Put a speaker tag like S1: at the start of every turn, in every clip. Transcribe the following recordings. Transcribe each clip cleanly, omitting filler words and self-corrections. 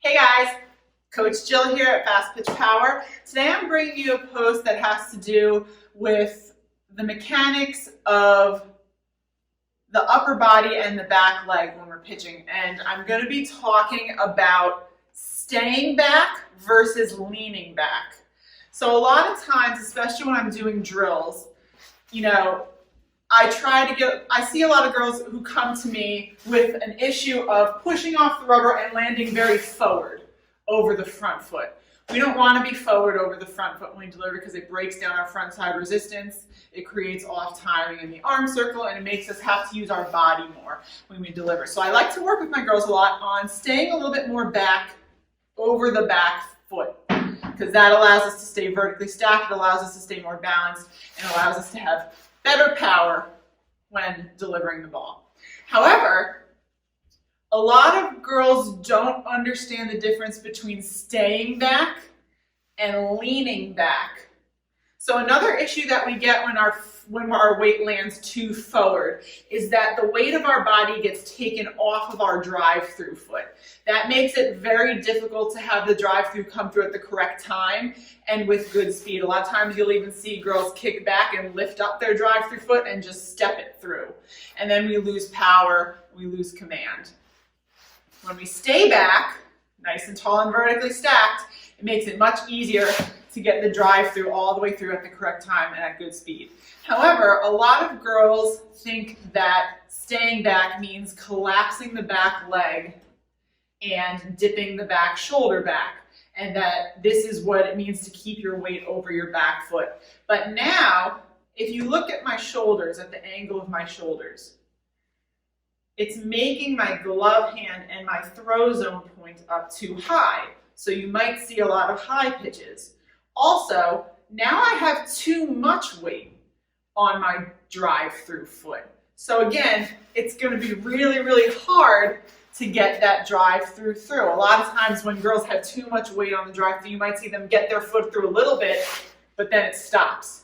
S1: Hey guys, Coach Jill here at Fastpitch Power. Today I'm bringing you a post that has to do with the mechanics of the upper body and the back leg when we're pitching. And I'm going to be talking about staying back versus leaning back. So a lot of times, especially when I'm doing drills, I see a lot of girls who come to me with an issue of pushing off the rubber and landing very forward over the front foot. We don't want to be forward over the front foot when we deliver because it breaks down our front side resistance, it creates off timing in the arm circle, and it makes us have to use our body more when we deliver. So I like to work with my girls a lot on staying a little bit more back over the back foot, because that allows us to stay vertically stacked, it allows us to stay more balanced, and allows us to have better power when delivering the ball. However, a lot of girls don't understand the difference between staying back and leaning back. So another issue that we get when our weight lands too forward is that the weight of our body gets taken off of our drive-through foot. That makes it very difficult to have the drive-through come through at the correct time and with good speed. A lot of times you'll even see girls kick back and lift up their drive-through foot and just step it through. And then we lose power, we lose command. When we stay back, nice and tall and vertically stacked, it makes it much easier to get the drive-through all the way through at the correct time and at good speed. However, a lot of girls think that staying back means collapsing the back leg and dipping the back shoulder back, and that this is what it means to keep your weight over your back foot. But now, if you look at my shoulders, at the angle of my shoulders, it's making my glove hand and my throw zone point up too high. So you might see a lot of high pitches. Also, now I have too much weight on my drive-through foot. So again, it's going to be really, really hard to get that drive-through through. A lot of times when girls have too much weight on the drive-through, you might see them get their foot through a little bit, but then it stops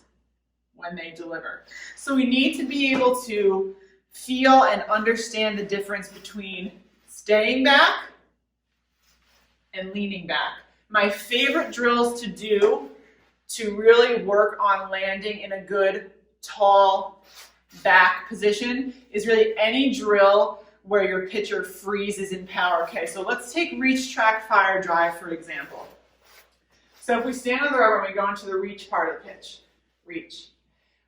S1: when they deliver. So we need to be able to feel and understand the difference between staying back and leaning back. My favorite drills to do to really work on landing in a good, tall back position is really any drill where your pitcher freezes in power. Okay, so let's take reach, track, fire, drive, for example. So if we stand on the rubber and we go into the reach part of the pitch, reach.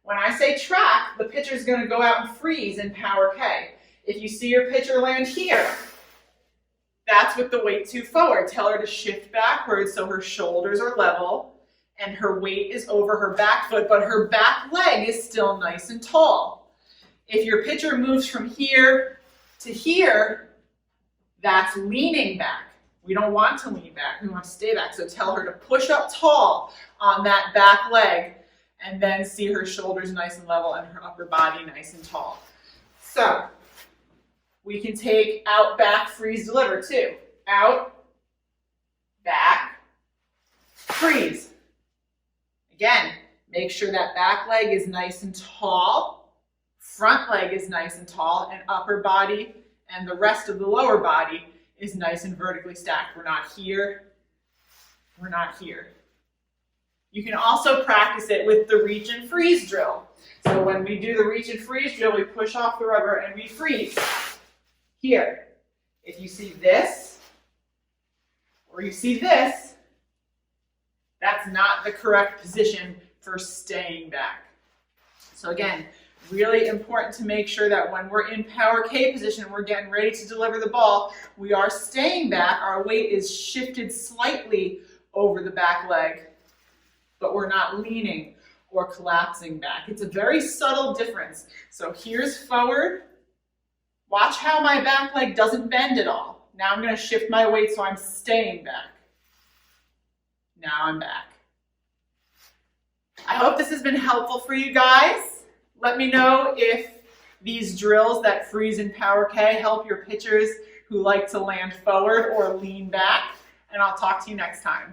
S1: When I say track, the pitcher is going to go out and freeze in power K. If you see your pitcher land here, that's with the weight too forward. Tell her to shift backwards so her shoulders are level and her weight is over her back foot, but her back leg is still nice and tall. If your pitcher moves from here to here, that's leaning back. We don't want to lean back, we want to stay back. So tell her to push up tall on that back leg and then see her shoulders nice and level and her upper body nice and tall. So we can take out, back, freeze, deliver too. Out, back, freeze. Again, make sure that back leg is nice and tall, front leg is nice and tall, and upper body and the rest of the lower body is nice and vertically stacked. We're not here, we're not here. You can also practice it with the reach and freeze drill. So when we do the reach and freeze drill, we push off the rubber and we freeze. Here, if you see this, or you see this, that's not the correct position for staying back. So again, really important to make sure that when we're in power K position, we're getting ready to deliver the ball, we are staying back, our weight is shifted slightly over the back leg, but we're not leaning or collapsing back. It's a very subtle difference. So here's forward. Watch how my back leg doesn't bend at all. Now I'm going to shift my weight so I'm staying back. Now I'm back. I hope this has been helpful for you guys. Let me know if these drills that freeze in power K help your pitchers who like to land forward or lean back, and I'll talk to you next time.